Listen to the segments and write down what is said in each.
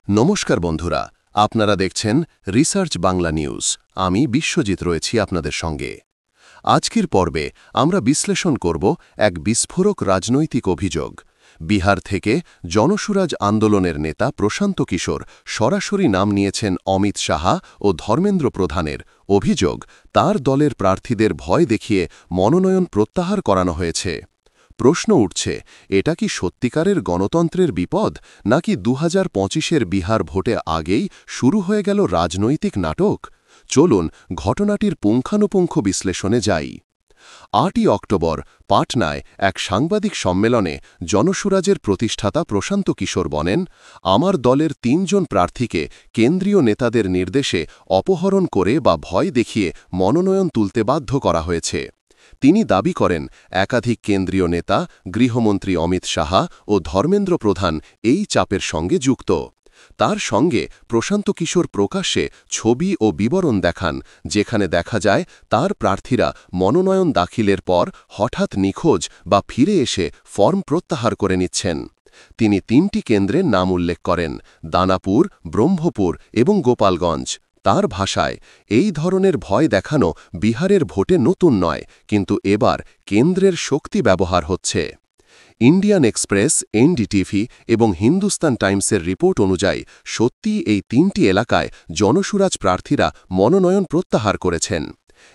নমস্কার বন্ধুরা, আপনারা দেখছেন রিসার্চ বাংলা নিউজ। আমি বিশ্বজিৎ রয়েছি আপনাদের সঙ্গে। আজকের পর্বে আমরা বিশ্লেষণ করব এক বিস্ফোরক রাজনৈতিক অভিযোগ। বিহার থেকে জনসুরাজ আন্দোলনের নেতা প্রশান্ত কিশোর সরাসরি নাম নিয়েছেন অমিত সাহা ও ধর্মেন্দ্র প্রধানের। অভিযোগ, তার দলের প্রার্থীদের ভয় দেখিয়ে মনোনয়ন প্রত্যাহার করানো হয়েছে। প্রশ্ন উঠছে, এটা কি সত্যিকারের গণতন্ত্রের বিপদ, নাকি 2025-এর বিহার ভোটে আগেই শুরু হয়ে গেল রাজনৈতিক নাটক? চলুন ঘটনাটির পুঙ্খানুপুঙ্খ বিশ্লেষণে যাই। 8ই অক্টোবর পাটনায় এক সাংবাদিক সম্মেলনে জনসুরাজের প্রতিষ্ঠাতা প্রশান্ত কিশোর বলেন, আমার দলের 3 জন প্রার্থীকে কেন্দ্রীয় নেতাদের নির্দেশে অপহরণ করে বা ভয় দেখিয়ে মনোনয়ন তুলতে বাধ্য করা হয়েছে। তিনি দাবি করেন, একাধিক কেন্দ্রীয় নেতা, গৃহমন্ত্রী অমিত সাহা ও ধর্মেন্দ্র প্রধান এই চাপের সঙ্গে যুক্ত। তার সঙ্গে প্রশান্ত কিশোর প্রকাশ্যে ছবি ও বিবরণ দেখান, যেখানে দেখা যায় তার প্রার্থীরা মনোনয়ন দাখিলের পর হঠাৎ নিখোঁজ বা ফিরে এসে ফর্ম প্রত্যাহার করে নিচ্ছেন। তিনি 3টি কেন্দ্রের নাম উল্লেখ করেন: দানাপুর, ব্রহ্মপুর এবং গোপালগঞ্জ। তার ভাষায়, এই ধরনের ভয় দেখানো বিহারের ভোটে নতুন নয়, কিন্তু এবার কেন্দ্রের শক্তি ব্যবহার হচ্ছে। ইন্ডিয়ান এক্সপ্রেস, এনডিটিভি এবং হিন্দুস্তান টাইমসের রিপোর্ট অনুযায়ী সত্যিই এই 3টি এলাকায় জনসুরাজ প্রার্থীরা মনোনয়ন প্রত্যাহার করেছেন।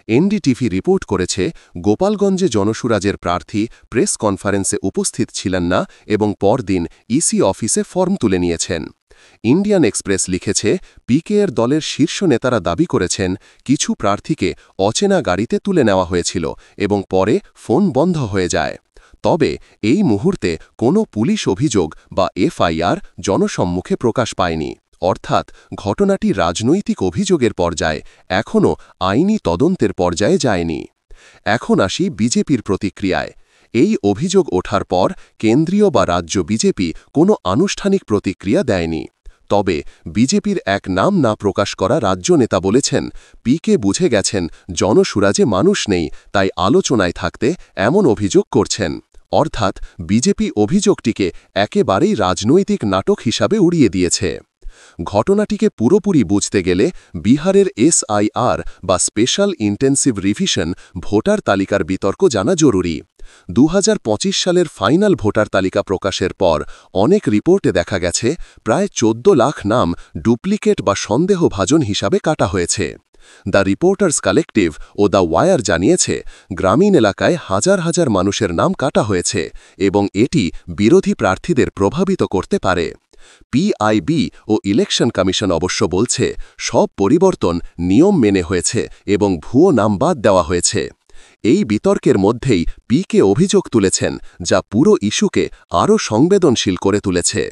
এনডিটিভি রিপোর্ট করেছে, গোপালগঞ্জে জনসুরাজের প্রার্থী প্রেস কনফারেন্সে উপস্থিত ছিলেন না এবং পরদিন ইসি অফিসে ফর্ম তুলে নিয়েছেন। ইন্ডিয়ান এক্সপ্রেস লিখেছে, পিকেএর দলের শীর্ষ নেতারা দাবি করেছেন, কিছু প্রার্থীকে অচেনা গাড়িতে তুলে নেওয়া হয়েছিল এবং পরে ফোন বন্ধ হয়ে যায়। তবে এই মুহূর্তে কোনো পুলিশ অভিযোগ বা এফআইআর জনসম্মুখে প্রকাশ পায়নি, অর্থাৎ ঘটনাটি রাজনৈতিক অভিযোগের পর্যায়ে, এখনও আইনি তদন্তের পর্যায়ে যায়নি। এখন আসি বিজেপির প্রতিক্রিয়ায়। এই অভিযোগ ওঠার পর কেন্দ্রীয় বা রাজ্য বিজেপি কোনো আনুষ্ঠানিক প্রতিক্রিয়া দেয়নি। তবে বিজেপির এক নাম না প্রকাশ করা রাজ্য নেতা বলেছেন, পিকে বুঝে গেছেন জনসুরাজে মানুষ নেই, তাই আলোচনায় থাকতে এমন অভিযোগ করছেন। অর্থাৎ বিজেপি অভিযোগটিকে একেবারেই রাজনৈতিক নাটক হিসাবে উড়িয়ে দিয়েছে। ঘটনাটিকে পুরোপুরি বুঝতে গেলে বিহারের এসআইআর বা স্পেশাল ইন্টেন্সিভ রিভিশন ভোটার তালিকার বিতর্ক জানা জরুরি। 2025 সালের ফাইনাল ভোটার তালিকা প্রকাশের পর অনেক রিপোর্টে দেখা গেছে প্রায় 14 লাখ নাম ডুপ্লিকেট বা সন্দেহভাজন হিসাবে কাটা হয়েছে। দ্য রিপোর্টার্স কালেক্টিভ ও দ্য ওয়ার জানিয়েছে, গ্রামীণ এলাকায় হাজার হাজার মানুষের নাম কাটা হয়েছে এবং এটি বিরোধী প্রার্থীদের প্রভাবিত করতে পারে। পিআইবি ও ইলেকশন কমিশন অবশ্য বলছে, সব পরিবর্তন নিয়ম মেনে হয়েছে এবং ভুয়ো নাম বাদ দেওয়া হয়েছে। এই বিতর্কের মধ্যেই পিকে অভিযোগ তুলেছেন, যা পুরো ইস্যুকে আরও সংবেদনশীল করে তুলেছে।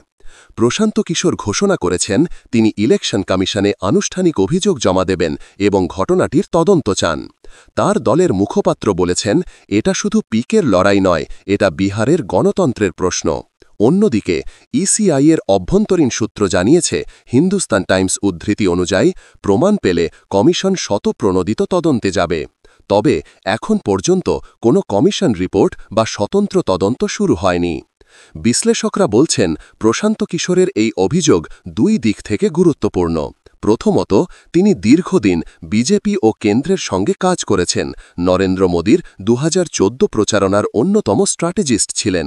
প্রশান্ত কিশোর ঘোষণা করেছেন, তিনি ইলেকশন কমিশনে আনুষ্ঠানিক অভিযোগ জমা দেবেন এবং ঘটনাটির তদন্ত চান। তার দলের মুখপাত্র বলেছেন, এটা শুধু পিকের লড়াই নয়, এটা বিহারের গণতন্ত্রের প্রশ্ন। অন্যদিকে ইসিআইয়ের অভ্যন্তরীণ সূত্র জানিয়েছে, হিন্দুস্তান টাইমস উদ্ধৃতি অনুযায়ী প্রমাণ পেলে কমিশন স্বতঃপ্রণোদিত তদন্তে যাবে। তবে এখন পর্যন্ত কোনো কমিশন রিপোর্ট বা স্বতন্ত্র তদন্ত শুরু হয়নি। বিশ্লেষকরা বলছেন, প্রশান্ত কিশোরের এই অভিযোগ 2 দিক থেকে গুরুত্বপূর্ণ। প্রথমত, তিনি দীর্ঘদিন বিজেপি ও কেন্দ্রের সঙ্গে কাজ করেছেন। নরেন্দ্র মোদীর 2014 প্রচারণার অন্যতম স্ট্র্যাটেজিস্ট ছিলেন।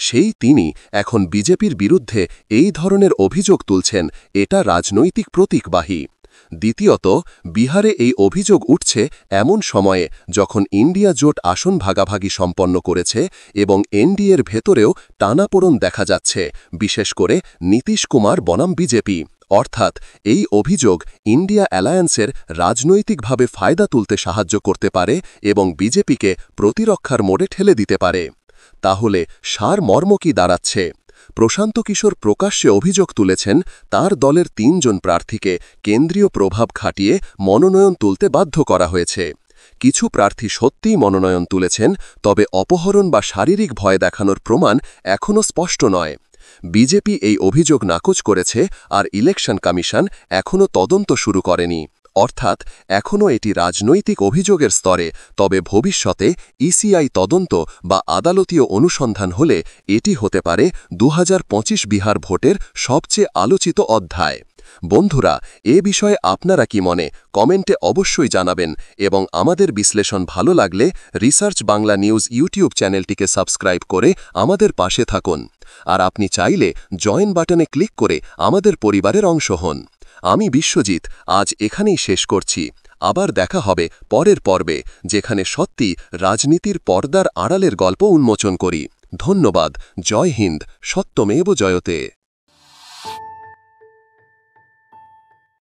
সেই তিনি এখন বিজেপির বিরুদ্ধে এই ধরনের অভিযোগ তুলছেন, এটা রাজনৈতিক প্রতীকবাহী। দ্বিতীয়ত, বিহারে এই অভিযোগ উঠছে এমন সময়ে যখন ইন্ডিয়া জোট আসন ভাগাভাগি সম্পন্ন করেছে এবং এনডিএর ভেতরেও টানাপোড়েন দেখা যাচ্ছে, বিশেষ করে নীতিশ কুমার বনাম বিজেপি। অর্থাৎ এই অভিযোগ ইন্ডিয়া অ্যালায়েন্সের রাজনৈতিকভাবে ফায়দা তুলতে সাহায্য করতে পারে এবং বিজেপিকে প্রতিরক্ষার মোড়ে ঠেলে দিতে পারে। তাহলে সারমর্ম কি দাঁড়াচ্ছে? প্রশান্ত কিশোর প্রকাশ্যে অভিযোগ তুলেছেন, তার দলের 3 জন প্রার্থীকে কেন্দ্রীয় প্রভাব খাটিয়ে মনোনয়ন তুলতে বাধ্য করা হয়েছে। কিছু প্রার্থী সত্যিই মনোনয়ন তুলেছেন, তবে অপহরণ বা শারীরিক ভয় দেখানোর প্রমাণ এখনও স্পষ্ট নয়। বিজেপি এই অভিযোগ নাকচ করেছে আর ইলেকশন কমিশন এখনও তদন্ত শুরু করেনি। অর্থাৎ এখনও এটি রাজনৈতিক অভিযোগের স্তরে, তবে ভবিষ্যতে ইসিআই তদন্ত বা আদালতীয় অনুসন্ধান হলে এটি হতে পারে 2025 বিহার ভোটের সবচেয়ে আলোচিত অধ্যায়। বন্ধুরা, এ বিষয়ে আপনারা কি মনে কমেন্টে অবশ্যই জানাবেন এবং আমাদের বিশ্লেষণ ভালো লাগলে রিসার্চ বাংলা নিউজ ইউটিউব চ্যানেলটিকে সাবস্ক্রাইব করে আমাদের পাশে থাকুন। আর আপনি চাইলে জয়েন বাটনে ক্লিক করে আমাদের পরিবারের অংশ হন। আমি বিশ্বজিৎ আজ এখানেই শেষ করছি। আবার দেখা হবে পরের পর্বে, যেখানে সত্যি রাজনীতির পর্দার আড়ালের গল্প উন্মোচন করি। ধন্যবাদ। জয় হিন্দ। সত্যমেব জয়তে।